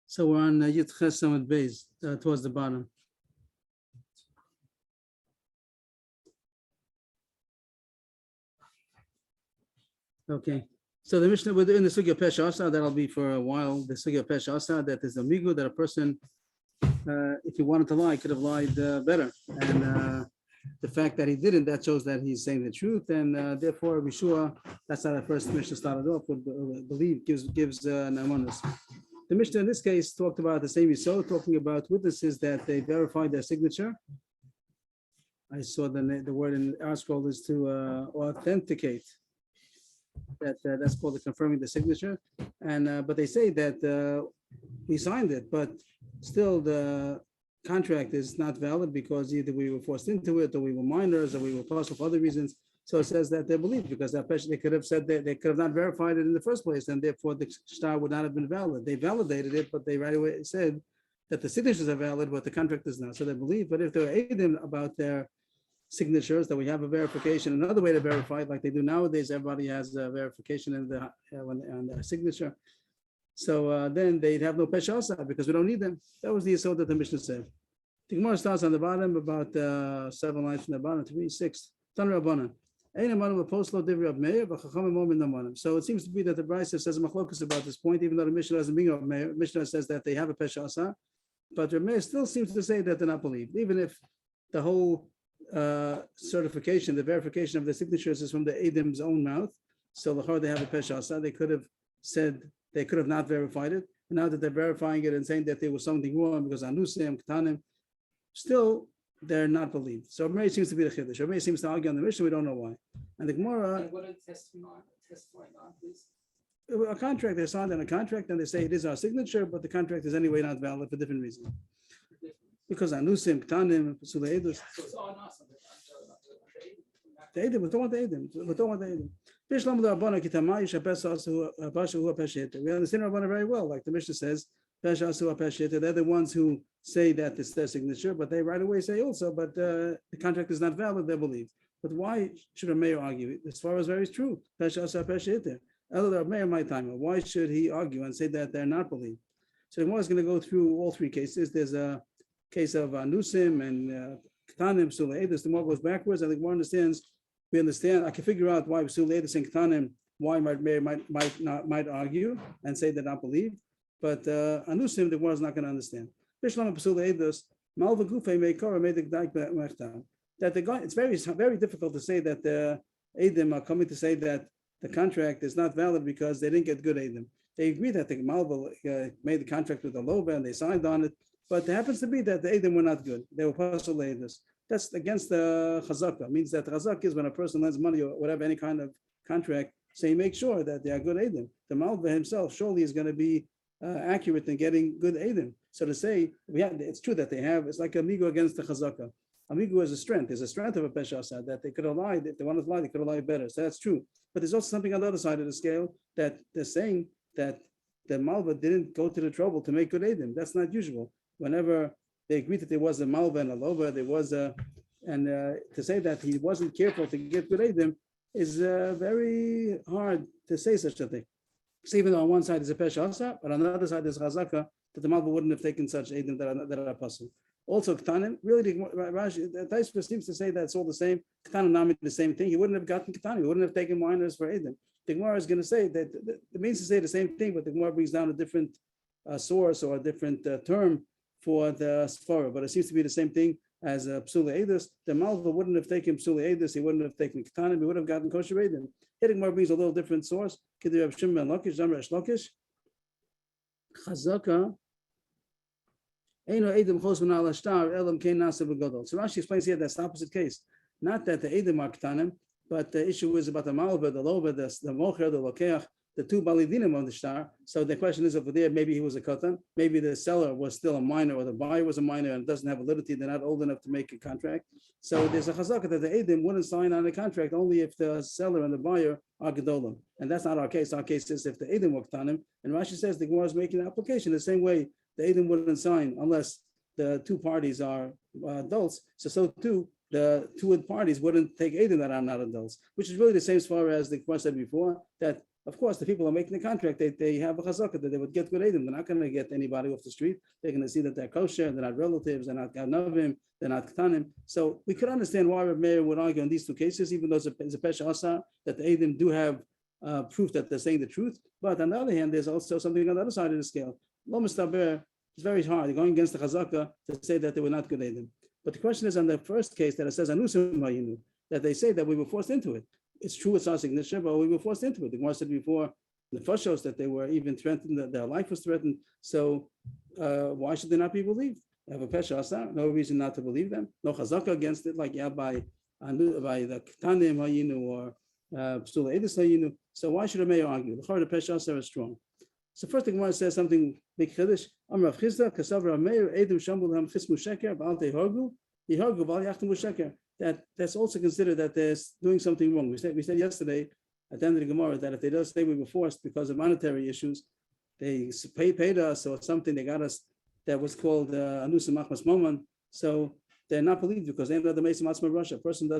So we're on Yud Ches Samad Beis, towards the bottom. Okay. So the Mishnah within the Sugya Pesha Asa, that'll be for a while. The Sugya Pesha Asa, that is a migu that a person, if he wanted to lie, could have lied better. And the fact that he didn't, that shows that he's saying the truth. And therefore, Rishua, that's how the first Mishnah started off, would believe, gives Naamanus. The Mishnah in this case talked about the same Yisod, talking about witnesses that they verified their signature. I saw the word in our scroll is to authenticate. That's called the confirming the signature. And but they say that we signed it, but still the contract is not valid because either we were forced into it, or we were minors, or we were possible for other reasons. So it says that they believe because that person, they could have said that they could have not verified it in the first place, and therefore the star would not have been valid. They validated it, but they right away said that the signatures are valid, but the contract is not. So they believe. But if they were aiding about their signatures, that we have a verification, another way to verify it, like they do nowadays, everybody has a verification in the on their signature. So then they'd have no peshasa because we don't need them. That was the yesod that the Mishnah said. The Gemara starts on the bottom, about 7 lines from the bottom, 3, 6. Tan Rabbanan. So it seems to be that the Brisa says machlokus about this point, even though the Mishnah doesn't bring up Meir. Mishnah says that they have a peshasa, but the Meir still seems to say that they're not believed, even if the whole certification, the verification of the signatures is from the Edim's own mouth. So the they have a peshasa. They could have said they could have not verified it. And now that they're verifying it and saying that there was something wrong because anusim, katanim, still they're not believed. So Mary seems to be the chiddush. Mary seems to argue on the Mishnah. We don't know why. And the Gemara. What are testifying on, please? A contract. They signed on a contract and they say it is our signature, but the contract is anyway not valid for different reasons. Because anusim, katanim, psula edus. So it's on us. The Edim, we don't want the Edim. We don't want the Edim. We understand Rabbana very well, like the Mishnah says, they're the ones who say that it's their signature, but they right away say also, but the contract is not valid, they believe. But why should a mayor argue? As far as very true. Why should he argue and say that they're not believed? So the Gemara is going to go through all three cases. There's a case of Anusim and Ketanim, Psula Edus. The Gemara goes backwards. I think one understands. We understand. I can figure out why Psula Edus and Ketanim, why might argue and say they're not believed. But Anusim, the Gemara is not going to understand. That the guy, it's very difficult to say that the Edim are coming to say that the contract is not valid because they didn't get good Edim. They agree that the Malva made the contract with the Loba and they signed on it, but it happens to be that the Edim were not good. They were Pasal Edus. That's against the Chazaka. It means that the Chazak is when a person lends money or whatever, any kind of contract, so you make sure that they are good Edim. The Malva himself surely is going to be accurate in getting good Edim. So to say, it's true that they have, it's like amigo against the Chazaka. Amigo is a strength. There's a strength of a Pesha Asad that they could have lied. If they wanted to lie, they could have lied better. So that's true. But there's also something on the other side of the scale that they're saying that the Malva didn't go to the trouble to make good Edim. That's not usual. Whenever they agreed that there was a Malva and a Lova, there was a, and to say that he wasn't careful to get good Edim is very hard to say such a thing. So even though on one side is a Pesha Asad, but on the other side is Chazaka, that the Malva wouldn't have taken such Edim that are possible. Also, Ketanim, really, the Taisva seems to say that it's all the same. Ketanim Nami, the same thing. He wouldn't have gotten Ketanim. He wouldn't have taken minors for Edim. The Gemara is going to say that it means to say the same thing, but the Gemara brings down a different source or a different term for the Sfara. But it seems to be the same thing as Psula Edus. The Malva wouldn't have taken Psula Edus. He wouldn't have taken Ketanim. He would have gotten Kosher Edim. Here the Gemara brings a little different source. Kedei Rav Shimon ben Lakish, Zamra Esh Lakish, Chazaka. So Rashi explains here that's the opposite case. Not that the Edim are Ketanim, but the issue is about the Malva, the Lova, the Mocher, the Lokeach, the two Balidinim on the star. So the question is over there, maybe he was a Katan, maybe the seller was still a minor or the buyer was a minor and doesn't have validity, they're not old enough to make a contract. So there's a Chazaka that the Edim wouldn't sign on a contract only if the seller and the buyer are Gedolim. And that's not our case. Our case is if the Edim were Ketanim, and Rashi says the Gemara is making an application the same way the Edim wouldn't sign unless the two parties are adults. So too, the two parties wouldn't take Eidim that are not adults, which is really the same as far as the question said before, that of course the people who are making the contract, they have a chazaka that they would get good Eidim. They're not going to get anybody off the street. They're going to see that they're kosher, they're not relatives, they're not Ganavim, they're not Ktanim. So we could understand why Rav Meir would argue in these two cases, even though it's a Pesha Asa, that the Eidim do have proof that they're saying the truth. But on the other hand, there's also something on the other side of the scale. Lo Mistaber, it's very hard. You're going against the chazaka to say that they were not good Eidim. But the question is on the first case that it says Anusim Hayinu, that they say that we were forced into it. It's true, it's our signature, but we were forced into it. The Gemara said before, the first shows that they were even threatened, that their life was threatened. So why should they not be believed? They have a pesha asa, no reason not to believe them. No chazaka against it, like by the Ktanim Hayinu or Psula Edis Hayinu. So why should a mayor argue? The Chor the pesha asa is strong. So first the Gemara says something big chiddush. Amar Rav Chisda Kasavra Meir Edim Shambul Ham Chismu Sheker Ba'al Tehargu Yehargu Ba'al Yachtamu Sheker. That's also considered that they're doing something wrong. We said yesterday at the end of the Gemara that if they don't say we were forced because of monetary issues, they paid us or something, they got us that was called Anusim Achmas Moman. So they're not believed because they know the Mesa Matzma Russia. A person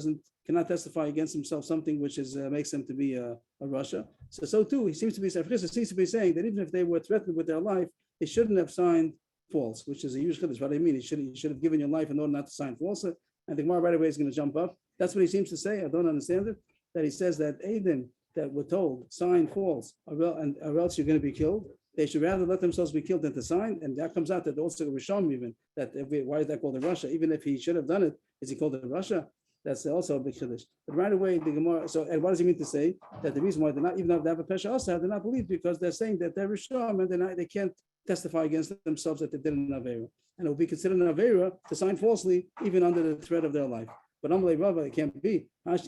cannot testify against himself something which is makes him to be a Russia. So too, he seems to be saying that even if they were threatened with their life, they shouldn't have signed false, which is a huge chiddush. What I mean, you should have given your life in order not to sign false. And the Gemara right away is going to jump up. That's what he seems to say. I don't understand it. That he says that Eidim that were told sign false, or else you're going to be killed. They should rather let themselves be killed than to sign. And that comes out that also Rishon even that why is that called a Russia? Even if he should have done it, is he called a Russia? That's also a big chiddush. But right away the Gemara. So and what does he mean to say that the reason why they're not, even though they have a pesha also, they're not believed because they're saying that they're Rishon and they can't testify against themselves that they did an avera, and it will be considered an avera to sign falsely even under the threat of their life. But Amalei Rava, it can't be. If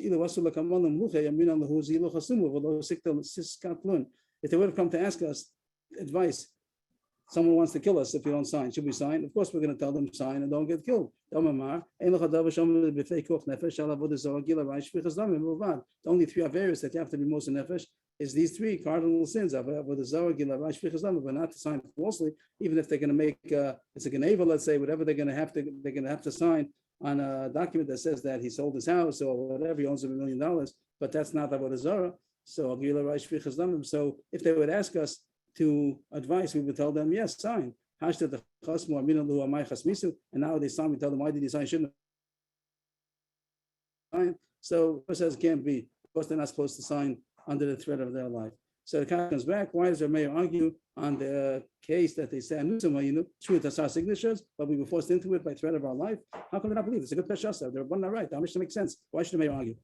they would have come to ask us advice, someone wants to kill us if we don't sign. Should we sign? Of course, we're going to tell them sign and don't get killed. The only three averas that you have to be most nefesh is these three cardinal sins of but not to sign falsely, even if they're going to make it's a geneva, let's say, whatever they're going to have to sign on a document that says that he sold his house or whatever, he owns $1 million, but that's not avodah zarah. So if they would ask us to advise, we would tell them, yes, sign. And now they sign, we tell them, why did you sign? Shouldn't sign. So it says it can't be, because they're not supposed to sign under the threat of their life. So the case comes back. Why does the mayor argue on the case that they say, true, that's our signatures, but we were forced into it by threat of our life? How come they not believe? It's a good peshasa. They're one not right. How much to make sense? Why should the mayor argue?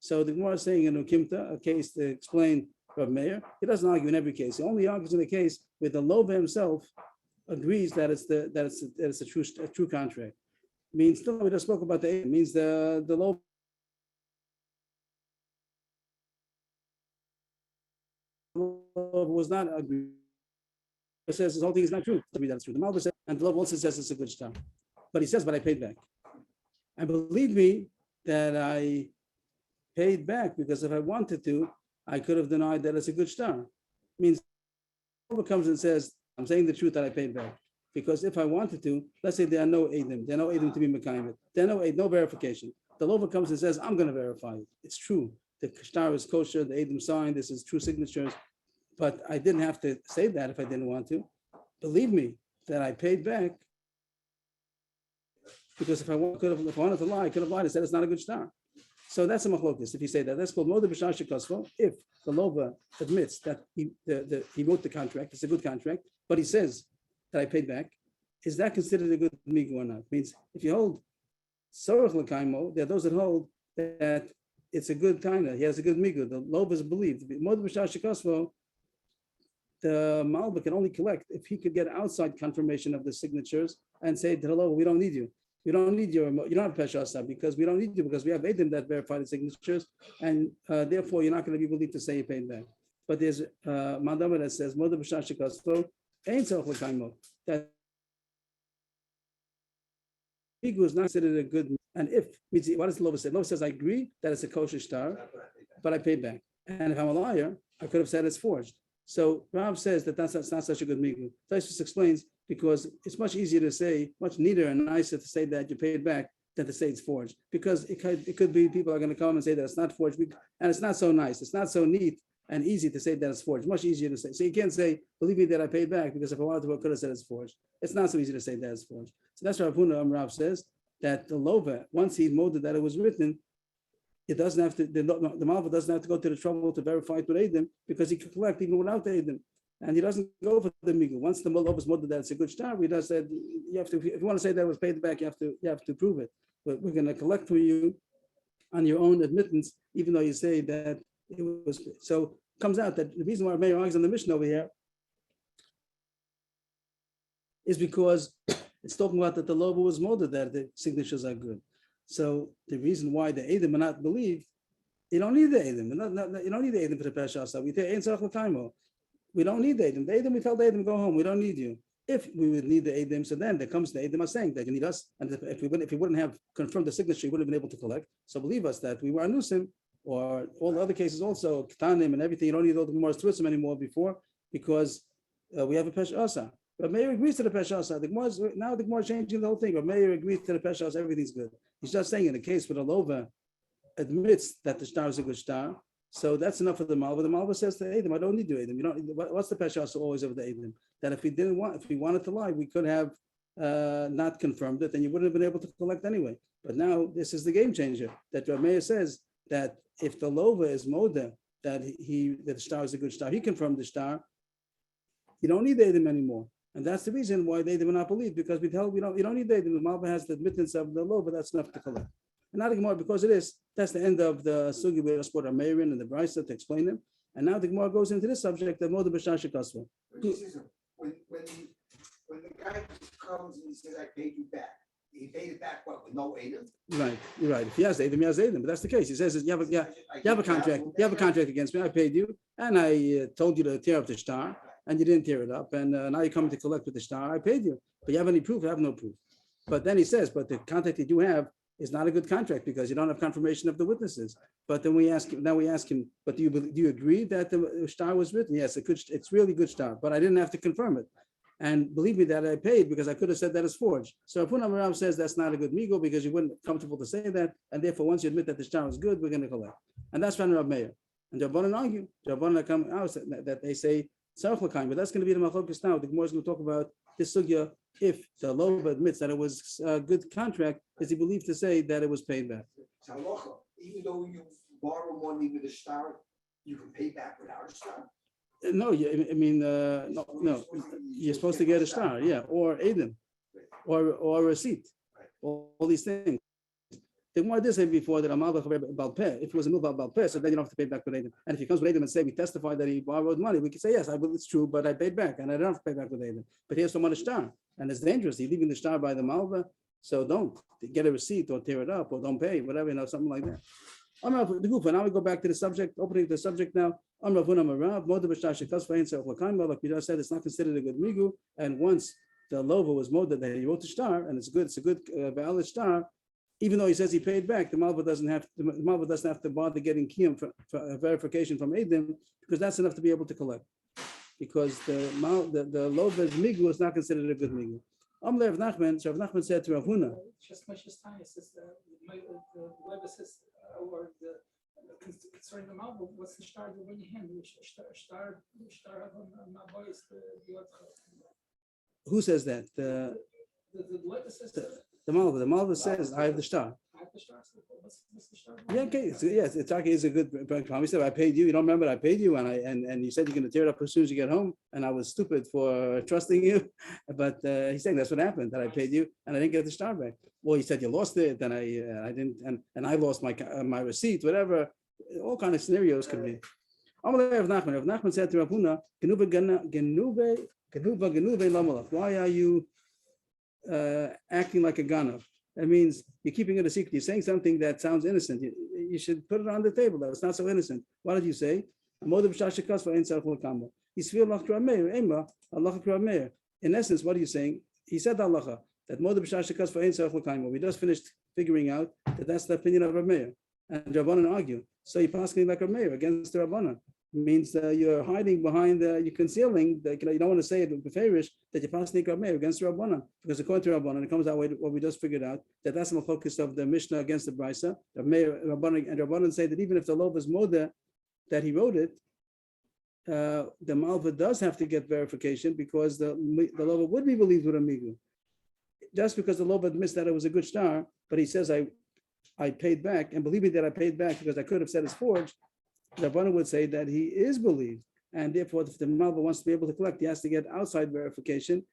So the Gemara is saying in Ukimta, a case to explain Rav Meir, he doesn't argue in every case. He only argues in a case where the Loba himself agrees that it's a true contract. Means still we just spoke about the means the Loba was not agreed. It says this whole thing is not true. To me, that's true. The Malva says, and the Loba also says it's a good star. But he says, but I paid back. And believe me that I paid back, because if I wanted to, I could have denied that it's a good star. Means the Loba comes and says, I'm saying the truth that I paid back. Because if I wanted to, let's say there are no Eidim, there are no Eidim to be Mekayim. There are no verification. The Loba comes and says, I'm going to verify it. It's true. The star is kosher, the Eidim signed, this is true signatures. But I didn't have to say that if I didn't want to. Believe me that I paid back, because if I wanted to lie, I could have lied and said it's not a good star. So that's a machlokes. If you say that, that's called Moda B'Shar Shekosfo. If the Loba admits that he wrote the contract, it's a good contract, but he says that I paid back, is that considered a good migu or not? Means if you hold Sorach L'Kaimo, there are those that hold that it's a good kind of, he has a good migu. The Loba is believed. Moda B'Shar Shekosfo, the Malba can only collect if he could get outside confirmation of the signatures and say to the Loba, we don't need you. You don't need you don't have Pesha Asa because we don't need you, because we have Eidim that verify the signatures, and therefore you're not going to be believed to say you paid back. But there's Mandama that says Moda B'Shar Shekosfo ain't Tzorach L'Kaimo. That Migu is not considered a good. And if what does the Loba say? Loba says I agree that it's a kosher star, but I paid back. And if I'm a liar, I could have said it's forged. So Rav says that that's not such a good migu. Taisus explains because it's much easier to say, much neater and nicer to say that you paid back than to say it's forged, because it could be people are going to come and say that it's not forged, and it's not so nice, it's not so neat and easy to say that it's forged, much easier to say. So you can't say, believe me that I paid back, because if I wanted to, I could have said it's forged. It's not so easy to say that it's forged. So that's why Rav Huna Rav says that the lova, once he molded that it was written, it doesn't have to, the malva doesn't have to go to the trouble to verify it with Eidim, because he can collect even without the Eidim. And he doesn't go for the migu. Once the lova is molded that it's a good star, we just said, you have to, if you want to say that it was paid back, you have to prove it. But we're going to collect for you on your own admittance, even though you say that it was. So it comes out that the reason why Meir argues on the mission over here is because it's talking about that the logo was molded, that the signatures are good. So the reason why the Edom are not believed, you don't need the Edom. You don't need the Edom for the Pesha. We take Ein Tzarech L'Kaimo. We don't need the Edom. The Edom, we tell the Edom, go home. We don't need you. If we would need the Edom, so then there comes the Edom are saying that you need us. And if we wouldn't have confirmed the signature, we wouldn't have been able to collect. So believe us that we were Anusim, or all the other cases also, Ketanim and everything. You don't need all the Gemara's Twitzim anymore before, because we have a Pesha Asa. But Meir agrees to the Pesha Asa. Now the Gemara is changing the whole thing. But Meir agrees to the Pesha Asa, everything's good. He's just saying in the case where the Lova admits that the star is a good star, so that's enough for the Malva. The Malva says to Edom, I don't need to Edom. You don't. What's the Pesha Asa always over the Edom? That if we wanted to lie, we could have not confirmed it, and you wouldn't have been able to collect anyway. But now this is the game changer. That Rav Meir says that if the Lova is Moda, that the star is a good star, he confirmed the star. You don't need the Edom anymore. And that's the reason why they did not believe, because you don't need the Edom. The Malva has the admittance of the Lova, that's enough to collect. And now the Gemara, because it is, that's the end of the Sugi where we spoke Meir and the Brisa to explain them. And now the Gemara goes into this subject of Moda B'Shar Shekasva. When the guy comes and he says, I paid you back, he paid it back what, with no Edom? Right, you're right. If he has Edom, he has Edom. But that's the case. He says, you have a contract against me, I paid you, and I told you to tear up the star, and you didn't tear it up, and now you're coming to collect with the star, I paid you. But you have any proof? I have no proof. But then he says, but the contract that you have is not a good contract because you don't have confirmation of the witnesses. But then we ask him, but do you agree that the star was written? Yes, it's really good star, but I didn't have to confirm it. And believe me that I paid, because I could have said that it's forged. So Rav Huna says that's not a good migo because you weren't comfortable to say that, and therefore once you admit that the star is good, we're going to collect. And that's from Rav Meir. And Rabbanan argue, Rabbanan come out that they say Tzarech L'Kaim, but that's going to be the Machlokes now. The Gemara is going to talk about this sugya. If the Lova admits that it was a good contract, is he believed to say that it was paid back? Even though you borrow money with a star, you can pay back without a star? No, no. You're supposed to get a star, yeah, or Edom, or a receipt, all these things. The Gemara did say before that Amal Balpeh, if it was a Milva Balpeh, so then you don't have to pay back with Edom. And if he comes with Edom and say we testify that he borrowed money, we can say yes, I believe it's true, but I paid back, and I don't have to pay back with Edom. But he has someone a star, and it's dangerous. He's leaving the star by the Malva, so don't get a receipt or tear it up or don't pay, whatever, something like that. Now we go back to the subject, opening the subject now. Like we just said, it's not considered a good migu, and once the Lova was molded that he wrote the star, and it's a good valid star. Even though he says he paid back, the Malva doesn't have to bother getting kiyum for verification from Edom, because that's enough to be able to collect. Because the Lova's migu is not considered a good migu. Rav Nachman said to Rav Huna, Just time, it says the Leva says, or concerning the Malva, what's the star in your hand? Star on my voice, who says that? The Leva says the Malva says, I have the star. What's the star? Yeah, okay. So, yes, it's okay. It's a good promise. He said, I paid you. You don't remember I paid you, and you said you're going to tear it up as soon as you get home. And I was stupid for trusting you. But he's saying that's what happened, that I paid you and I didn't get the star back. Well, he said you lost it, and I didn't, and I lost my receipt, whatever. All kind of scenarios could be. Rav Nachman said to Rav Huna, why are you acting like a ganav? That means you're keeping it a secret. You're saying something that sounds innocent. You should put it on the table. That's not so innocent. What did you say? In essence, what are you saying? He said halacha that we just finished figuring out that that's the opinion of Rav Meir, and Rabbanan argue. So you're passing like Rav Meir against the Rabbanan. means you're hiding behind, you're concealing, you don't want to say it with Beferish that you're passing Rabmeir against Rabbanan, because according to Rabbanan, it comes out with what we just figured out, that that's the focus of the Mishnah against the Brisa. Rabbanan say that even if the Lov is Moda, that he wrote it, the Malva does have to get verification because the Lova would be believed with a Migu. Just because the Lova admits that it was a good star, but he says, I paid back, and believe me that I paid back because I could have said it's forged, the Rabbanan would say that he is believed. And therefore, if the Malva wants to be able to collect, he has to get outside verification.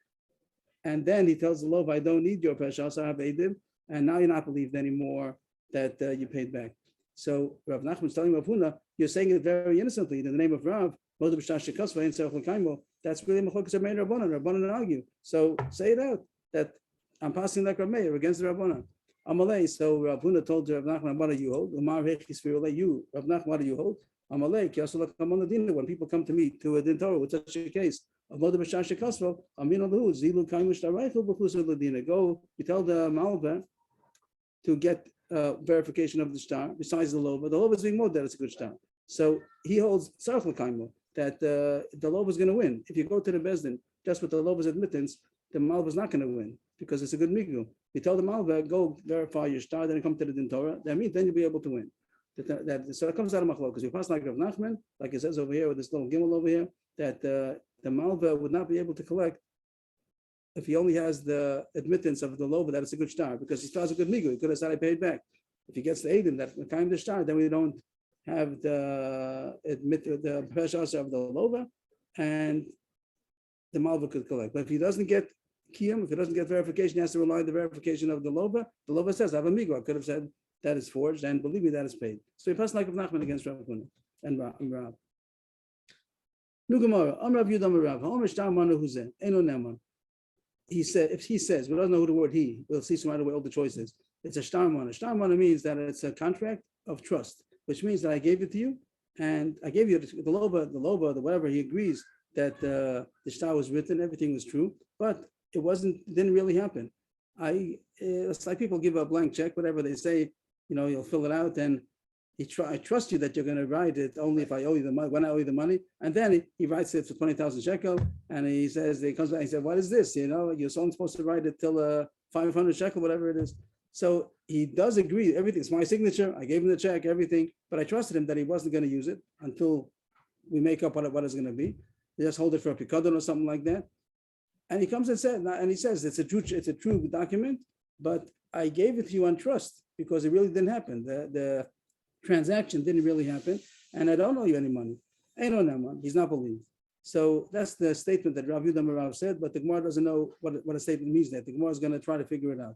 And then he tells the Lova, I don't need your Pesha, so I have Eidim, and now you're not believed anymore that you paid back. So Rav Nachman is telling Rav Huna, you're saying it very innocently in the name of Rav, that's really Machlokas of Meir Rabbanan argue. So say it out that I'm passing like Rav Meir against the Rabbanan. Amalei. So Rav Huna told Rav Nachman, what do you hold? You, Rav Nachman, what do you hold? Amalei. When people come to me to a din Torah with such a case, go, you tell the Malva to get verification of the star besides the Lova. The Lova is being mod that it's a good star. So he holds Sarchel Kaimo that the Lova is going to win. If you go to the Bezdin just with the Lova's admittance, the Malva is not going to win because it's a good migu. You tell the Malva, go verify your star, then you come to the din Torah. That means then you'll be able to win. So it comes out of Machlokas. You pass like Rav Nachman, like it says over here with this little gimel over here, that the Malva would not be able to collect if he only has the admittance of the Lova that it's a good star, because he starts a good migu. He could have said I paid back. If he gets the Eidim that kind of the star, then we don't have the pressure of the Lova, and the Malva could collect. But if he doesn't get Kiyum, if he doesn't get verification, he has to rely on the verification of the Lova. The Lova says, I have a migu. I could have said that is forged, and believe me, that is paid. So he passed like Rav Nachman against Rav Huna and Rav. Nugamara, Rav Yudam Rav, Ha'omer Shtar Manu Huzeh, Eno Neman. He said, if he says, we don't know who the word he, we'll see some other way all the choices. It's a shtar mana. Shtar mana means that it's a contract of trust, which means that I gave it to you, and I gave you the Lova, the whatever, he agrees that the shtar was written, everything was true, but it didn't really happen. It's like people give a blank check, whatever they say, you'll fill it out, and I trust you that you're going to write it only if I owe you the money, when I owe you the money. And then he writes it for 20,000 shekel, and he says, he comes back and he said, what is this? You're only supposed to write it till 500 shekel, whatever it is. So he does agree, everything's my signature, I gave him the check, everything, but I trusted him that he wasn't going to use it until we make up what it's going to be. They just hold it for a picadon or something like that. And he comes and says, it's a true document, but I gave it to you on trust because it really didn't happen. The transaction didn't really happen, and I don't owe you any money. I don't know money. He's not believed. So that's the statement that Rav Yudam Rav said, but the Gemara doesn't know what a statement means there. The Gemara is going to try to figure it out.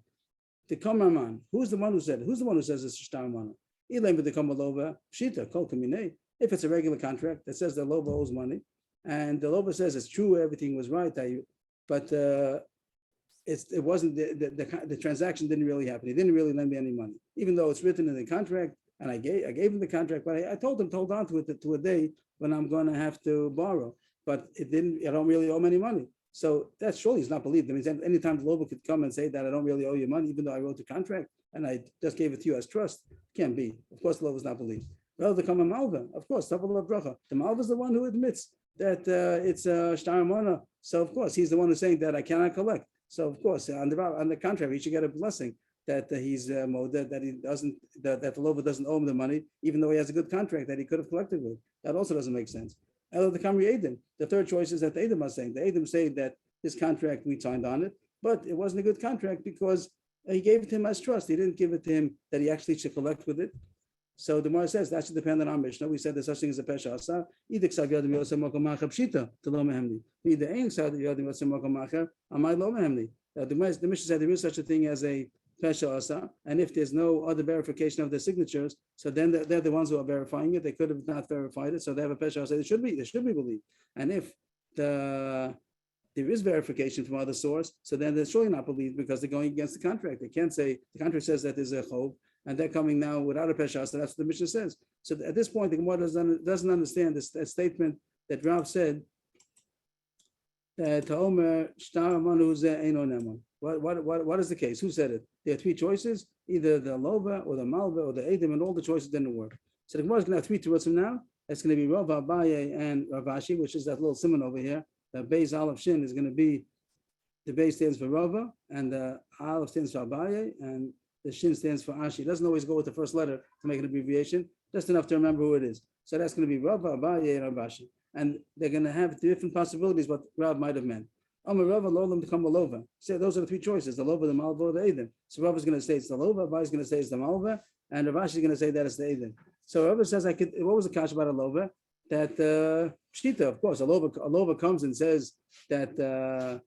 The Kamaraman, who's the one who said it? Who's the one who says it's shtar mana? Elaim with the Kamalova, Shita, Kol Kamine. If it's a regular contract that says the Lova owes money, and the Lova says it's true, everything was right, but it wasn't the transaction didn't really happen. He didn't really lend me any money, even though it's written in the contract, and I gave him the contract, but I told him to hold on to it to a day when I'm going to have to borrow. But it didn't. I don't really owe him any money. So that's surely he's not believed. I mean, anytime the Lova could come and say that I don't really owe you money, even though I wrote the contract and I just gave it to you as trust, can't be. Of course, the Lova is not believed. Well, the Kama Malva, of course, Tavel of Bracha. The Malva is the one who admits that it's a shtar mana. So of course, he's the one who's saying that I cannot collect. So of course, on the contrary, he should get a blessing that he's moded, that he doesn't, that the Lova doesn't owe him the money, even though he has a good contract that he could have collected with. That also doesn't make sense. The Kamri Edim. The third choice is that the Edim are saying. The Edim say that this contract we signed on it, but it wasn't a good contract because he gave it to him as trust. He didn't give it to him that he actually should collect with it. So the Gemara says that should depend on our Mishnah. We said there's such thing as a pesha asa. Either ksav yadim yosem makom macher pshita to lo mehemli. Either ein ksav yadim yosem makom macher amay lo mehemli. The Mishnah said there is such a thing as a pesha asa, and if there's no other verification of the signatures, so then they're the ones who are verifying it. They could have not verified it, so they have a pesha asa. They should be believed. And if there is verification from other source, so then they're surely not believed because they're going against the contract. They can't say the contract says that there's a chov, and they're coming now without a pesha. So that's what the Mishnah says. So at this point, the Gemara doesn't understand this statement that Rav said that Omer shtar manu zeh eino neman. What is the case? Who said it? There are three choices: either the Lova or the Malva or the Edim, and all the choices didn't work. So the Gemara is going to have three terutzim now. That's going to be Rav Abaye and Rav Ashi, which is that little simon over here. The Beis Aleph Shin is going to be, the Beis stands for Rava, and the Aleph stands for Abaye, and the Shin stands for Ashi. It doesn't always go with the first letter to make an abbreviation, just enough to remember who it is. So that's going to be Rava, Abaye, and Rav Ashi. And they're going to have different possibilities what Rav might have meant. Amar Rava, Lolam to come Lova. So those are the three choices: the Lova, the Malva, the Edom. So Rav is going to say it's the Lova, Abaye is going to say it's the Malva, and Rav Ashi is going to say that it's the Edom. So Rava says, what was the kash about a Lova? That Pshita, of course, a Lova comes and says that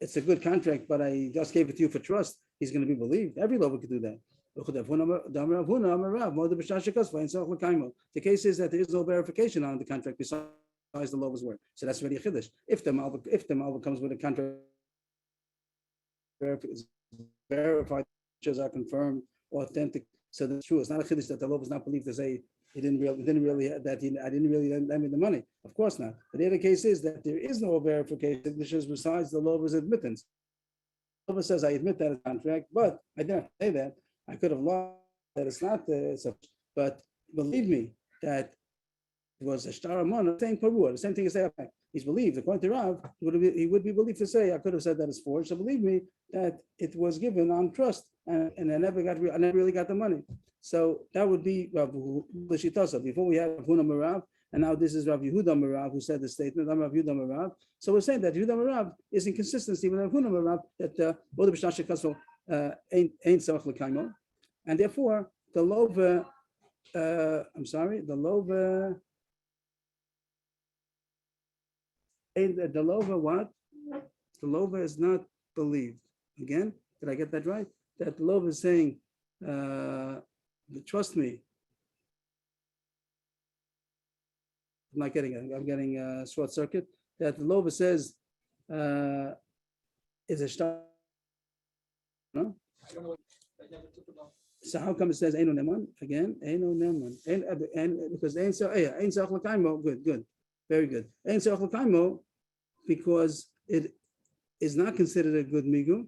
it's a good contract, but I just gave it to you for trust. He's going to be believed. Every Lova could do that. The case is that there is no verification on the contract besides the Lova's word. So that's really a chiddush. If the Malva comes with a contract verified, which are confirmed, authentic, so that's true. It's not a chiddush that the Lova is not believed to say I didn't really lend me the money. Of course not. But the other case is that there is no verification besides the Lova's admittance. The Lova says, I admit that it's a contract, but I didn't say that. I could have lost that it's not, but believe me that it was a star amon, same parua, the same thing as that. He's believed, according to Rav, he would be believed to say, I could have said that it's forged. So believe me that it was given on trust, and I never really got the money. So that would be Rav Lishitasa. Before we have Huna Marav, and now this is Rav Yehuda Marav who said the statement. I'm Rav Yehuda Marav. So we're saying that Yehuda Marav is inconsistency with Rav Huna Marav that both the B'shashe Kasol ain't Sarach L'Kaimo, and therefore the Lova. The Lova. The Lova what? The Lova is not believed. Again, did I get that right? That the Lova is saying, trust me. I'm not getting it. I'm getting a short circuit. That the Lova says is a star. No? So how come it says Eino Neman? Again, Eino Neman. And because Ein Sarach L'Kaimo, good. Very good. Ein Sarach L'Kaimo, because it is not considered a good migu,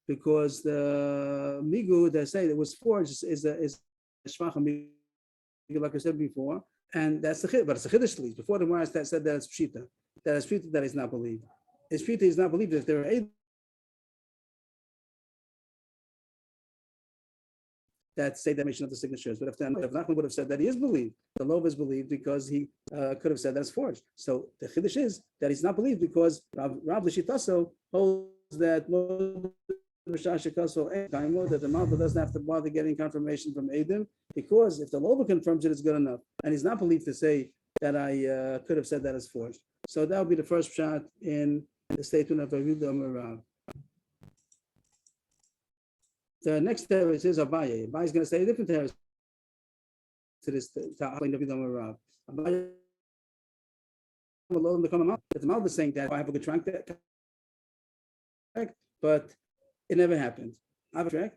because the migu they say that was forged is a shvacha migu, like I said before, and that's the chiddush. But it's a chiddush least. Before the Gemara said that it's pshita, that is not believed. It's pshita is not believed if there are eight that say that mention of the signatures. But if Nachman would have said that he is believed, the Lova is believed because he could have said that's forged. So the chiddush is that he's not believed because Rav Lishitaso holds that that the Malva doesn't have to bother getting confirmation from Edom, because if the Lova confirms it, it's good enough. And he's not believed to say that I could have said that as forged. So that would be the first shot in the statement of Rav Yehuda Rav. The next teretz is Abaye. Abaye is going to say a different teretz to this point of Rav. Abaye will allow them to come out. The Malva is saying that I have a good track, but it never happened. I have a track,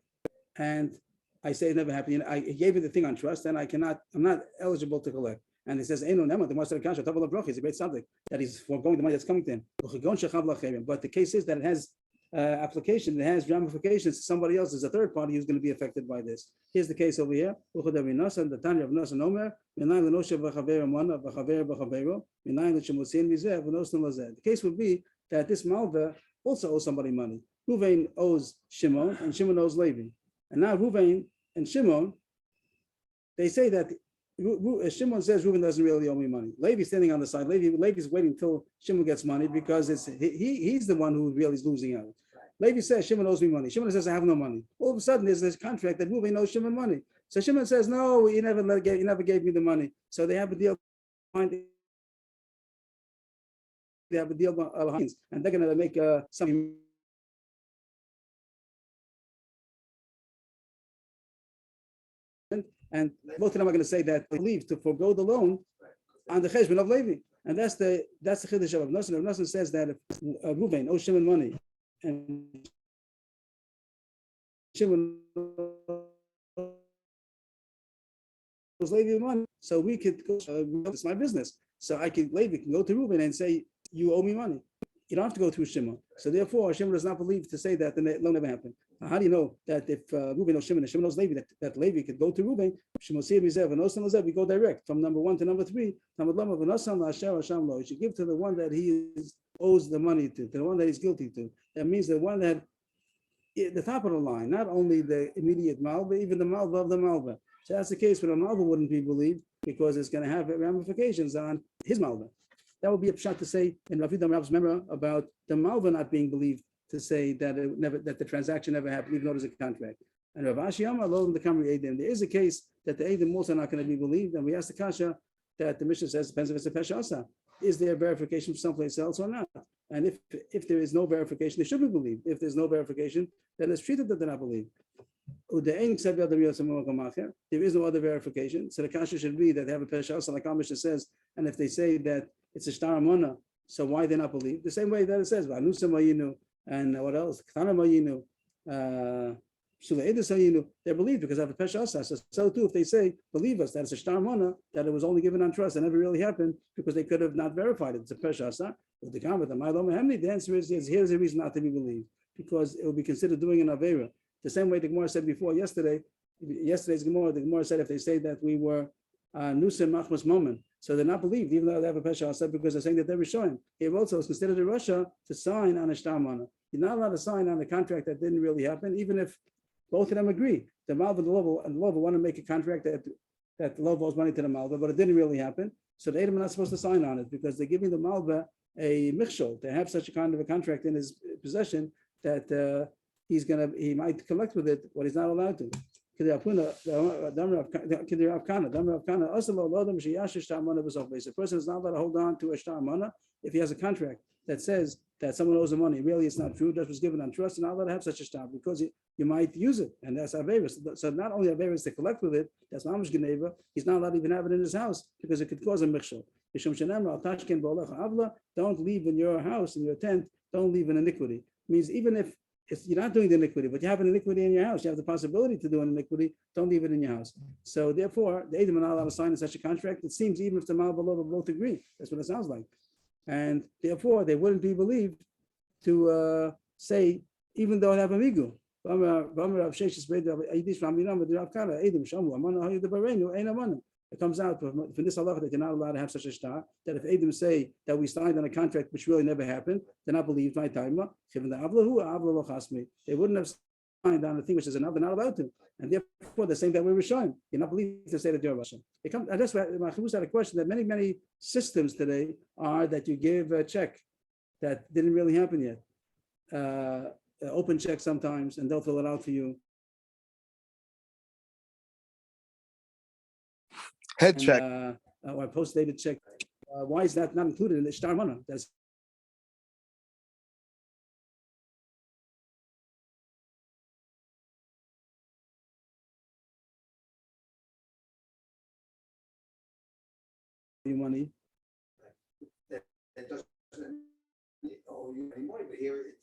and I say it never happened. I gave you the thing on trust, and I'm not eligible to collect. And he says, Eino Nema, the master of Kasha, Tavel of Broch, is a great subject that he's foregoing the money that's coming to him. But the case is that it has application, it has ramifications to somebody else. There's a third party who's going to be affected by this. Here's the case over here. The Tanya of Nasa Nomer, the case would be that this Malva also owes somebody money. Ruvain owes Shimon, and Shimon owes Levi. And now Ruvain and Shimon, they say that Shimon says Reuben doesn't really owe me money. Levi's standing on the side. Levi's waiting until Shimon gets money because he's the one who really is losing out. Levi says Shimon owes me money. Shimon says I have no money. All of a sudden there's this contract that Reuben owes Shimon money. So Shimon says no, you never gave me the money. So they have a deal. They have a deal behind, and they're going to make something. And both of them are going to say that they leave to forego the loan on the cheshbon of Levi, and that's the chiddush of Rav Nosson. Rav Nosson says that if Reuven owes Shimon money and Shimon owes Levi money, so we could go. It's my business, so Levi can go to Reuven and say you owe me money. You don't have to go through Shimon. So therefore, Shimon does not believe to say that the loan never happened. How do you know that if Reuben knows Shimon and Shimon knows Levi, that Levi could go to Reuben, Shimon Reserve and Osan Lezev, we go direct from number 1 to number 3. You should give to the one that he owes the money to the one that he's guilty to. That means the one that the top of the line, not only the immediate malva, even the malva of the malva. So that's the case where the malva wouldn't be believed because it's going to have ramifications on his malva. That would be a pshat to say in Rav Yudam Rab's memorah about the malva not being believed, to say that that the transaction never happened, even though there's a contract. And Rav Ashi Amar lo the Kamri Eidim. There is a case that the Eidim also not going to be believed, and we asked the kasha that the Mishnah says depends if it's a pesha asa. Is there verification from someplace else or not? And if there is no verification, they should be believed. If there's no verification, then it's treated that they're not believed. There is no other verification. So the kasha should be that they have a pesha asa, like our Mishnah says, and if they say that it's a shtar amona, so why they're not believed? The same way that it says, and what else? They're believed because I have a pesha asa. So too, if they say, believe us, that it's a shtar mona, that it was only given on trust and never really happened because they could have not verified it. It's a pesha asa. The answer is yes, here's a reason not to be believed, because it will be considered doing an avera. The same way the Gemara said before yesterday's Gemara, the Gemara said if they say that we were nusim machmas moment, so they're not believed, even though they have a pesha asa, because they're saying that they're Rishoyim. Here also, it's considered a Russia to sign on a shtar mona. You're not allowed to sign on a contract that didn't really happen, even if both of them agree. The Malva and the Lova want to make a contract that the Lova owes money to the Malva, but it didn't really happen. So the Edom are not supposed to sign on it because they're giving the Malva a michshol to have such a kind of a contract in his possession that he might collect with it what he's not allowed to. A person is not allowed to hold on to a shtar mana if he has a contract that says that someone owes him money. Really, it's not true. That was given on trust. You're not allowed to have such a shtar because you might use it, and that's averis. So not only averis to collect with it, that's mamish geneva. He's not allowed to even have it in his house because it could cause a michshol. Don't leave in your house, in your tent. Don't leave in iniquity. Means even if you're not doing the iniquity, but you have an iniquity in your house, you have the possibility to do an iniquity, don't leave it in your house. So therefore, the Edom are not allowed to sign such a contract. It seems even if the Malbalova both agree, that's what it sounds like. And therefore, they wouldn't be believed to say, even though they have a migu. It comes out from this halacha that you're not allowed to have such a shtar, that if Edom say that we signed on a contract which really never happened, they're not believed my time. They wouldn't have signed on a thing which is enough, they're not allowed to. And therefore they're saying that we're Rishayim. You're not believed to say that you're Russian. And that's why Machavus had a question that many systems today are that you give a check that didn't really happen yet. Open check sometimes, and they'll fill it out for you. Head check. Or post-dated check. Why is that not included in the shtar mana? That's money. That doesn't owe you any money, but here it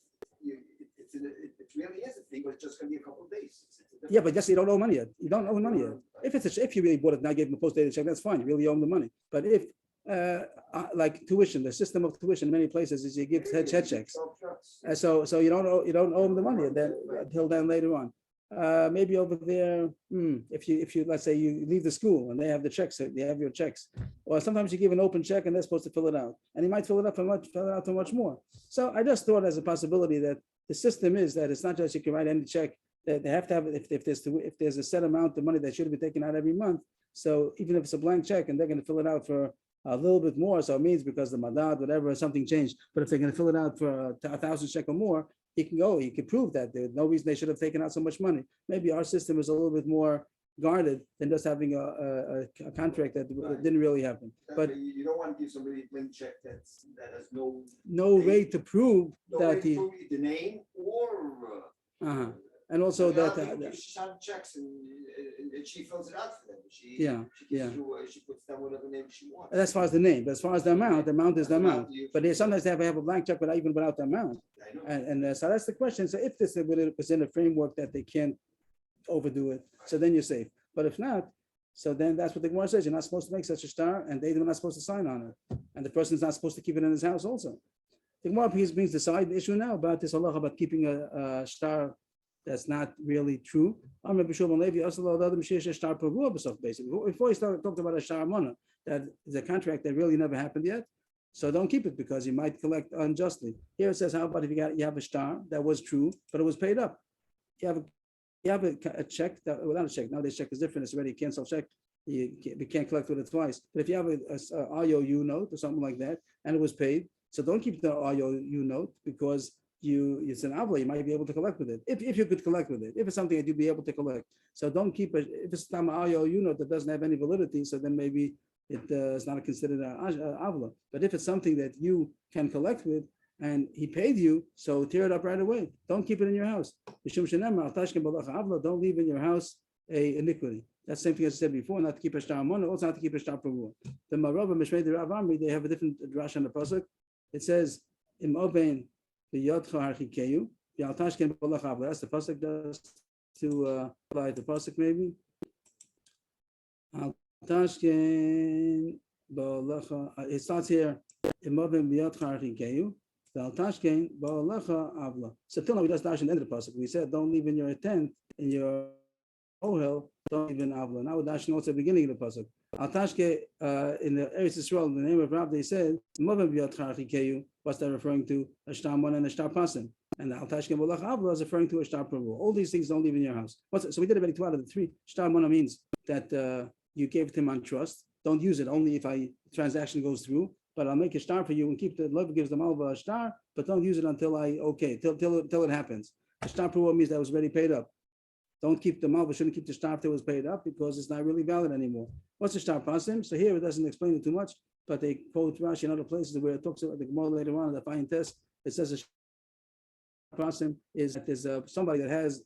really is a thing, but it's just going to be a couple of days. Yeah, but yes, you don't owe money yet. You don't owe money yet. If you really bought it and I gave him a post-dated check, that's fine. You really owe him the money. But if like tuition, the system of tuition in many places is you give head checks. So you don't owe him the money then until then later on. Maybe over there, if you let's say you leave the school and they have the checks, they have your checks, or sometimes you give an open check and they're supposed to fill it out, and he might fill it out for much more. So I just thought as a possibility that the system is that it's not just you can write any check, that they have to have if there's a set amount of money that should be taken out every month. So even if it's a blank check and they're going to fill it out for a little bit more, so it means because the madad, whatever, something changed. But if they're going to fill it out for 1,000 shekel more, he can prove that there's no reason they should have taken out so much money. Maybe our system is a little bit more guarded than just having a contract that didn't really happen. But you don't want to give somebody a blank check that has no way to prove that the name or and also that she signs checks and she fills it out for them. She puts down whatever name she wants. As far as the name, but as far as the amount is the amount. But sometimes they have a blank check, but even without the amount. And so that's the question. So if this is in a framework that they can't overdo it, so then you're safe. But if not, so then that's what the Gemara says. You're not supposed to make such a shtar, and they're not supposed to sign on it, and the person's not supposed to keep it in his house also. The Gemara brings the side issue now about this halacha about keeping a shtar that's not really true. Basically, before he started talking about a sharamana, that is a contract that really never happened yet. So don't keep it because you might collect unjustly. Here it says, how about if you have a star that was true, but it was paid up? You have a check that, well, not a check. Nowadays check is different. It's already a canceled check. You can't collect with it twice. But if you have a IOU note or something like that, and it was paid, so don't keep the IOU note because it's an avla. You might be able to collect with it if you could collect with it. If it's something that you'd be able to collect, so don't keep it. If it's an IOU note that doesn't have any validity, so then maybe it's not considered an avla. But if it's something that you can collect with and he paid you, so tear it up right away. Don't keep it in your house. Don't leave in your house a iniquity. That's the same thing as I said before, not to keep a shtar amona, also not to keep a shtar pravua. The Marava Mishmei the Rav Amri, they have a different drash on the pasuk. It says, Im obein b'yodcha harchikeyu, v'al tashken b'olach avla. That's the pasuk does to apply the pasuk maybe. Al tashken b'olach. It starts here, Im obein b'yodcha harchikeyu. So till now we just dash in the end of the pasuk. We said don't leave in your tent, in your ohel, don't leave in avla. Now we're dashing also at the beginning of the pasuk. Al tashke in the Eretz Yisrael, in the name of Rav, they said what's that referring to? A shtar mon and a shtar pasim. And the al tashke bolach avla is referring to a shtar pravu. All these things don't leave in your house. So we did already 2 out of the 3. Shtar mona means that you gave it him on trust. Don't use it only if a transaction goes through. But I'll make a star for you and keep the love gives the malva a star, but don't use it until till it happens. The star for means that was already paid up. Don't keep the malva, shouldn't keep the star till it was paid up because it's not really valid anymore. What's the star pasim? So here it doesn't explain it too much, but they quote Rashi in other places where it talks about the Gemara later on in the fine test. It says a star pasim is that there's somebody that has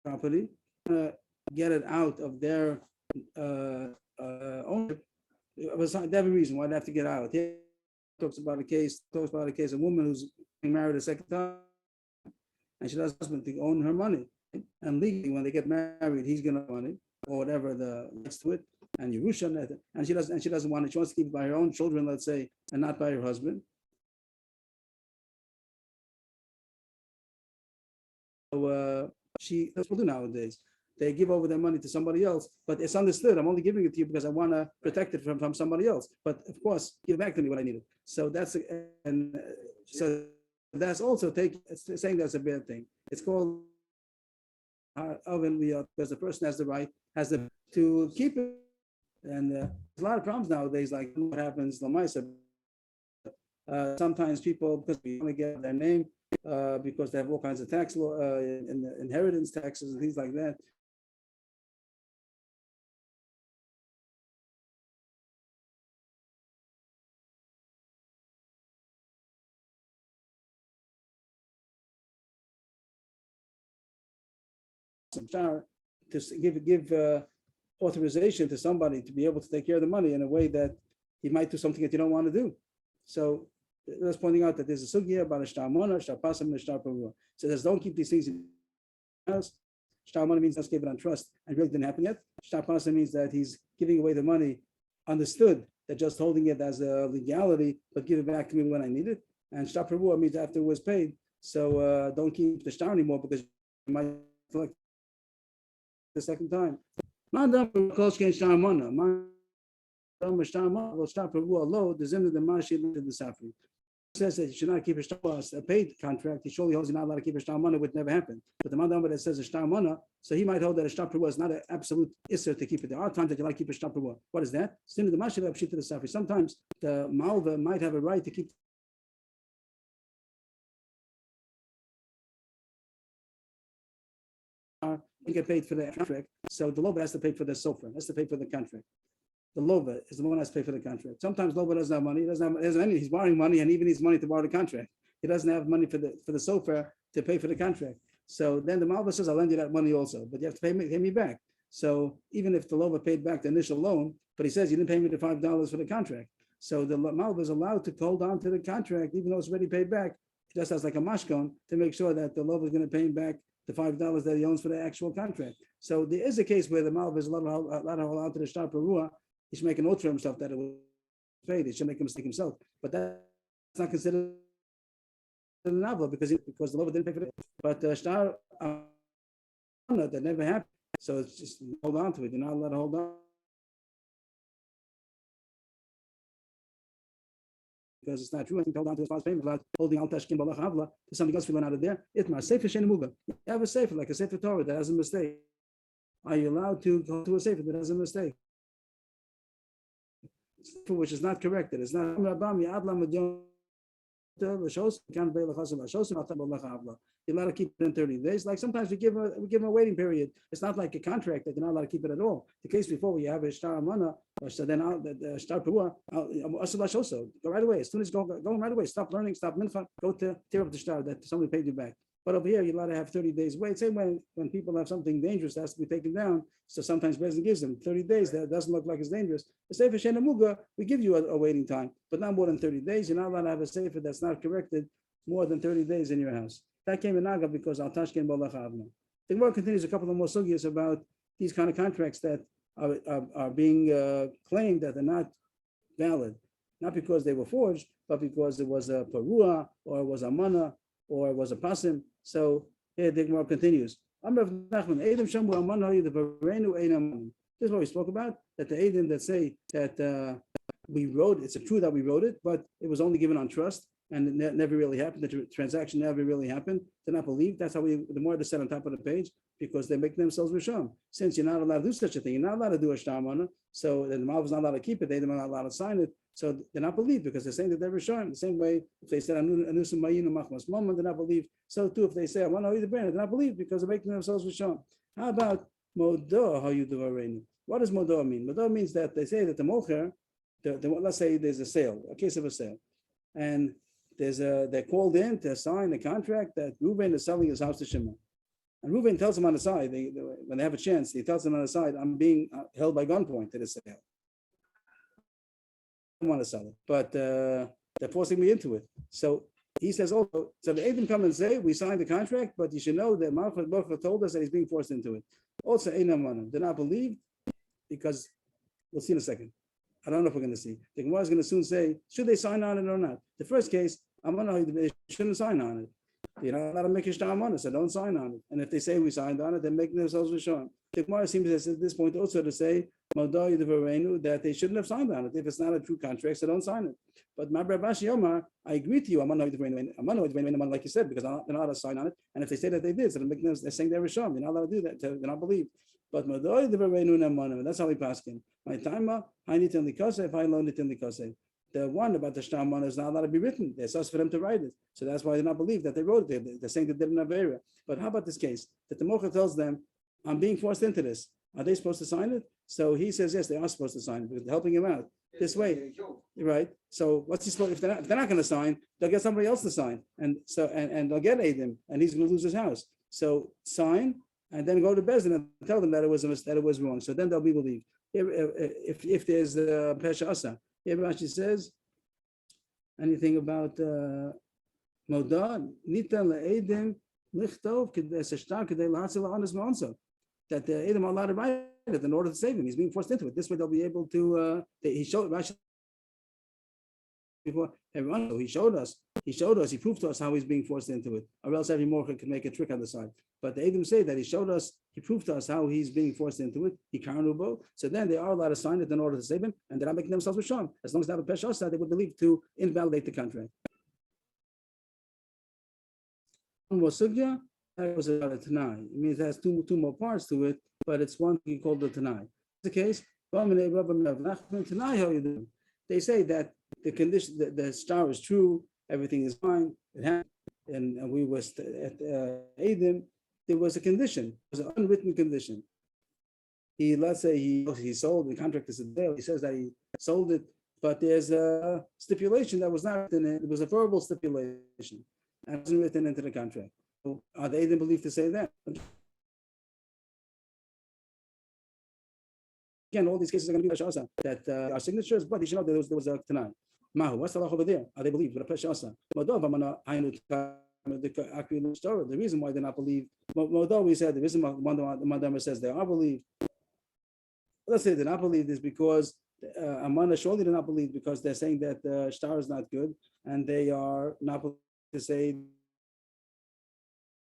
property, get it out of their ownership. It was every reason why they have to get out. He talks about a case a woman who's being married a second time, and she doesn't husband to own her money. And legally, when they get married, he's gonna want it or whatever the next to it, and Yerusha, and she doesn't want it. She wants to keep it by her own children, let's say, and not by her husband. So that's what we do nowadays. They give over their money to somebody else, but it's understood. I'm only giving it to you because I want to protect it from somebody else. But of course, give back to me when I need it. So that's also saying that's a bad thing. It's called oven because the person has the right to keep it. And there's a lot of problems nowadays. Like what happens, sometimes people because we want to get their name because they have all kinds of tax law inheritance taxes and things like that. To give authorization to somebody to be able to take care of the money in a way that he might do something that you don't want to do. So that's pointing out that there's a sugya about a shtar mona, shtar pasim, and a shtar parua. So there's don't keep these things in the house. Shtar mona means just gave it on trust and really didn't happen yet. Shtar pasim means that he's giving away the money, understood that just holding it as a legality, but give it back to me when I need it. And shtar parua means after it was paid. So don't keep the shtar anymore because you might collect the second time. Says that you should not keep a shtar a paid contract. He surely holds you're not allowed to keep a shtar mana, which never happened. But the mandam that says a shtar mana, so he might hold that a shtar is not an absolute isser to keep it. There are times that you like to keep a shtar. What is that? Sometimes the malva might have a right to keep you get paid for the contract. So the loba has to pay for the sofa, has to pay for the contract. The loba is the one that has to pay for the contract. Sometimes loba doesn't have money. He doesn't have any. He's borrowing money and even needs money to borrow the contract. He doesn't have money for the sofa to pay for the contract. So then the malva says, I'll lend you that money also, but you have to pay me back. So even if the loba paid back the initial loan, but he says you didn't pay me the $5 for the contract. So the malva is allowed to hold on to the contract, even though it's already paid back, just as like a mashkon, to make sure that the loba is going to pay him back the $5 that he owns for the actual contract. So there is a case where the malva is allowed to hold on to the shtar perua. He should make a note for himself that it was paid. He should make a mistake himself, but that's not considered an avla because the loba didn't pay for it. But the star that never happened. So it's just hold on to it. You're not allowed to hold on. Because it's not true. I think hold on to his father's payment, holding al tashkin balach havla to something else we learn out of there. Itmar sefer shenemuga. You have a sefer like a sefer Torah that has a mistake. Are you allowed to go to a sefer that has a mistake? Which is not corrected. It's not. You're allowed to keep it in 30 days. Like sometimes we give them a waiting period. It's not like a contract that you're not allowed to keep it at all. The case before we have a star amana, or so then the star pua, also go right away. As soon as go right away. Stop learning. Stop mincha. Go to tear up the star that somebody paid you back. But over here, you're allowed to have 30 days wait. Same when people have something dangerous that has to be taken down. So sometimes president gives them 30 days. That doesn't look like it's dangerous. The sefer shenamuga, we give you a waiting time, but not more than 30 days. You're not allowed to have a sefer that's not corrected more than 30 days in your house. That came in Naga because al tashken balach avna. The Gemara continues a couple of more sugyas about these kind of contracts that are being claimed that they're not valid, not because they were forged, but because it was a parua or it was a mana or it was a pasim. So here the Gemara continues. This is what we spoke about, that the Eidim that say that we wrote, it's true that we wrote it, but it was only given on trust and it never really happened. The transaction never really happened. They're not believed. That's how the more to set on top of the page, because they make themselves rishon. Since you're not allowed to do such a thing, you're not allowed to do a shtamana, so the Malv is not allowed to keep it, they're not allowed to sign it. So they're not believed because they're saying that they're rishon. The same way if they said anusim mayinu machmas mama, they're not believed. So too, if they say I want to eat the brand, they're not believed because they're making themselves rishon. How about modo? How you do arenu? What does modo mean? Modo means that they say that the mocher, let's say there's a sale, a case of a sale, and they're called in to sign a contract that Reuben is selling his house to Shimon. And Reuben tells them on the side, when they have a chance, he tells them on the side, I'm being held by gunpoint to the sale. I don't want to sell it, but they're forcing me into it. So he says, also, so the Eidim come and say, we signed the contract, but you should know that Malchus Baruch told us that he's being forced into it. Also, Einam they're not believed because we'll see in a second. I don't know if we're going to see. The Gemara is going to soon say, should they sign on it or not? The first case, I'm going to know they shouldn't sign on it. You're not allowed to make a shtar on it, so don't sign on it. And if they say we signed on it, they're making themselves rishon. The Gemara seems at this point also to say that they shouldn't have signed on it. If it's not a true contract, so don't sign it. But my Rabashi Omar, I agree to you. I'm not like you said, because they're not allowed to sign on it. And if they say that they did, so they're saying they're rishon. You're not allowed to do that. They're not believed. But that's how we pass in. My timer, I need to likase if I loan it in likase. The one about the shtamana is not allowed to be written. There's us for them to write it. So that's why they not believe that they wrote it. They're saying they didn't have area. But how about this case? That the mocha tells them, I'm being forced into this. Are they supposed to sign it? So he says, yes, they are supposed to sign it because they're helping him out. This way, right? So what's he supposed? If they're not going to sign, they'll get somebody else to sign, and so and they'll get Adim, and he's going to lose his house. So sign, and then go to Bezdin and tell them that it was wrong. So then they'll be believed. If there's the Pesha Asa, here Rashi says anything about Moda Nita le'edim lichtov kedeshtar kedei lahatzil ha'anas ma'onso, that the Edom are allowed to write it in order to save him. He's being forced into it. This way they'll be able to. He showed Rashi before everyone. So he showed us. He proved to us how he's being forced into it. Or else every morcha could make a trick on the side. But the Edom say that he proved to us how he's being forced into it. He kanubo. So then they are allowed to sign it in order to save him, and they're not making themselves rishon. As long as they have a pesha, they would believe to invalidate the contract. One more sugya. That was about a tanai. It means it has two more parts to it, but it's one thing called the tanai. The case. They say that the condition, the star is true, everything is fine. It happened, and we was at Adim. There was a condition. It was an unwritten condition. Let's say he sold the contract is a sale. He says that he sold it, but there's a stipulation that was not written. It was a verbal stipulation, and it wasn't written into the contract. So are they Adim believed to say that? Again, all these cases are going to be Shasa that are signatures, but you should know there was a Tanai. Mahu, what's the law over there? Are they believed with a Shasa? The reason why they're not believed, although we said the reason why the Madama says they are believed, let's say they're not believed is because Amana surely they're not believed because they're saying that the star is not good, and they are not believed to say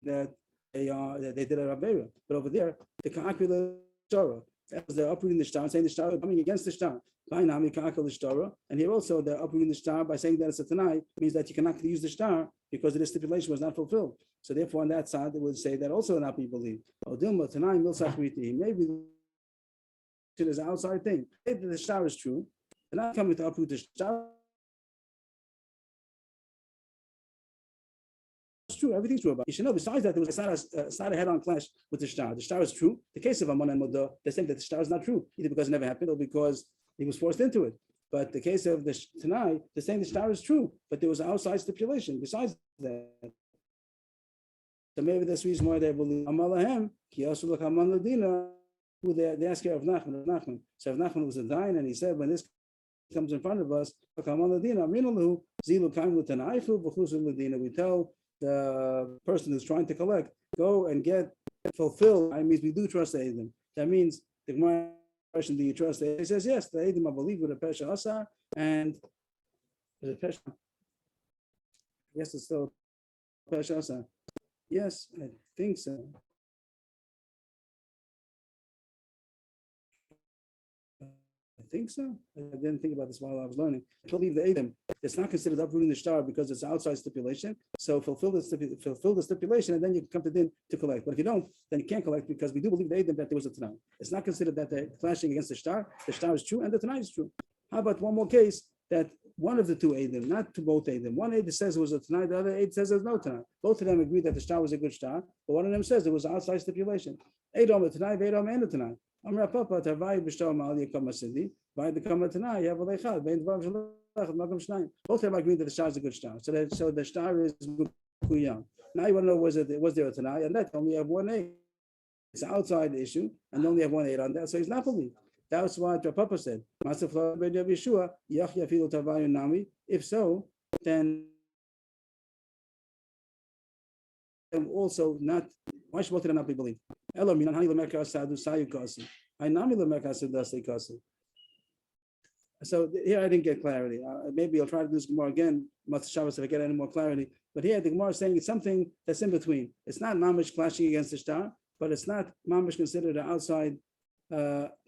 that they did a Rabbeira. But over there, the Ka'akula Shara, that was they're uprooting the star, saying the star coming against the star. And here also they're uprooting the star by saying that it's a Tanai, means that you cannot use the star because the stipulation was not fulfilled. So therefore, on that side, they would say that also not be believed. Maybe it is an outside thing. Maybe the star is true. They're not coming to uproot the star. It's true. Everything's true about it. You should know. Besides that, there was not a head-on clash with the star. The star is true. The case of Ammon and Modah, they're saying that the star is not true, either because it never happened or because he was forced into it. But the case of the Tanai, they're saying the star is true, but there was an outside stipulation. Besides that, so maybe that's the reason why they believe Amalahem, Kiyasulak Aman Ladina, who they ask here of Nachman. So if Nachman was a dine, and he said, when this comes in front of us, we tell the person who's trying to collect, go and get fulfilled. That means we do trust the Eidim. That means the Gemara question, do you trust the Eidim? He says, yes, the Eidim I believe with a Pesha Asa, and is it Pesha? Yes, it's still Pesha Asa. Yes, I think so. I think so. I didn't think about this while I was learning. I believe the Eidim, it's not considered uprooting the star because it's outside stipulation. So fulfill the stipulation, and then you can come to din to collect. But if you don't, then you can't collect because we do believe the Eidim that there was a Tanai. It's not considered that they're clashing against the star. The star is true and the Tanai is true. How about one more case that one of the two Eidim, not to both Eidim, one Eid says it was a Tanai, the other Eid says there's no Tanai. Both of them agree that the star was a good star, but one of them says there was outside stipulation. Eidom a Tanai, Eidom and a Tanai. Amra Papa Tavai B'Shtar Ma'ali Kama Sidi. By the Kama Tanai, you have a Leichad. Both of them agree that the star is a good star. So the star is Kuyam. Now you want to know was there a Tanai? And that only have one Eid. It's an outside issue, and only have one Eid on that, so he's not believed. That's what Papa said. If so, then also not. Why should both of them not be believed? So here I didn't get clarity. Maybe I'll try to do this more again, Matzah Shabbos, if I get any more clarity. But here the Gemara is saying it's something that's in between. It's not mamish clashing against the star, but it's not mamish considered an outside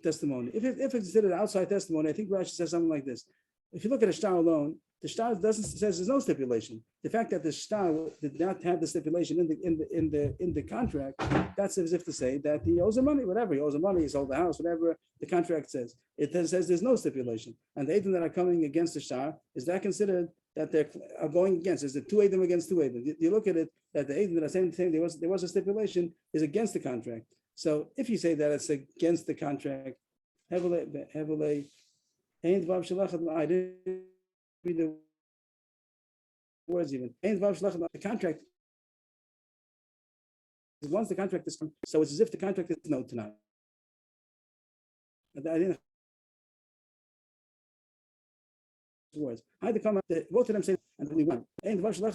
testimony. If it's considered an outside testimony, I think Rashi says something like this. If you look at a star alone, the star says there's no stipulation. The fact that the star did not have the stipulation in the contract, that's as if to say that he owes him money, whatever he owes him money, he sold the house, whatever the contract says. It says there's no stipulation, and the Eidim that are coming against the star, is that considered that they are going against? Is it two Eidim against two Eidim? You look at it that the Eidim that are saying there was a stipulation is against the contract. So if you say that it's against the contract, heavily. I didn't read the words even. The contract, once the contract is, so it's as if the contract is no tonight. I didn't. Words. I had to come up. Both of them say and only one. That's just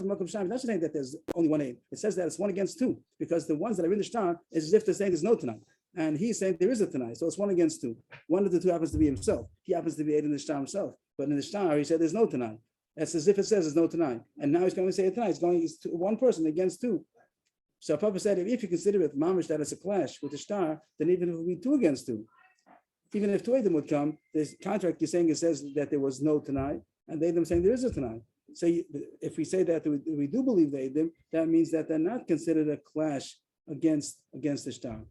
saying that there's only one aid. It says that it's one against two because the ones that are in the star is as if they're saying there's no tonight. And he's saying there is a Tanai, so it's one against two. One of the two happens to be himself. He happens to be in the star himself. But in the star, he said there's no Tanai. That's as if it says there's no Tanai. And now he's going to say a Tanai. It's one person against two. So Papa said, if you consider it mamish that it's a clash with the star, then even if it would be two against two, even if two of them would come, this contract you're saying it says that there was no Tanai, and they them saying there is a Tanai. So if we say that we do believe they them, that means that they're not considered a clash against the star.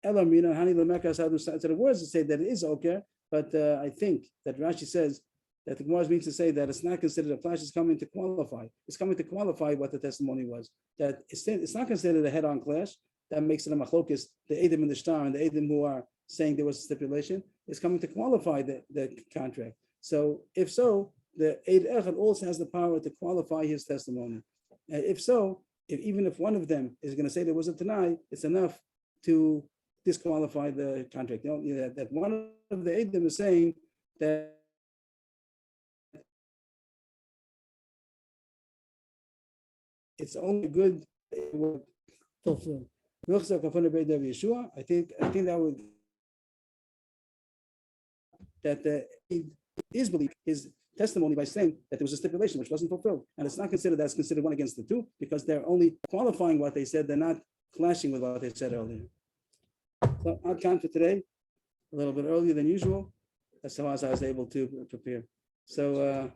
So the words say that it is okay, but I think that Rashi says that the Gemara means to say that it's not considered a clash, it's coming to qualify. It's coming to qualify what the testimony was. That it's not considered a head-on clash. That makes it a machlokes, the Eidim in the star and the Eidim who are saying there was a stipulation, is coming to qualify the contract. So if so, the Eid Echad also has the power to qualify his testimony. If so, even if one of them is going to say there was a Tanai, it's enough to disqualify the contract. That one of the Eidim is saying that it's only good fulfilled. I think that would that the Eid is believed is testimony by saying that there was a stipulation which wasn't fulfilled. And it's not considered that's considered one against the two because they're only qualifying what they said. They're not clashing with what they said earlier. So I'll count for today, a little bit earlier than usual. That's how I was able to prepare. So,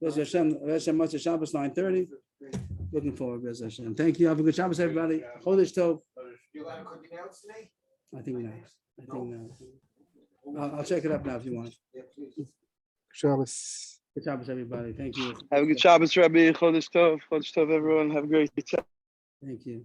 Bez Hashem, Motzei Shabbos 9:30. Looking forward, Bez Hashem. Thank you. Have a good Shabbos, everybody. Chodesh Tov. You allowed to cook your notes today? I think no. I'll check it up now if you want. Yeah, please. Shabbos. Good Shabbos, everybody. Thank you. Have a good Shabbos, Rabbi. Chodesh Tov, everyone. Have a great day. Thank you.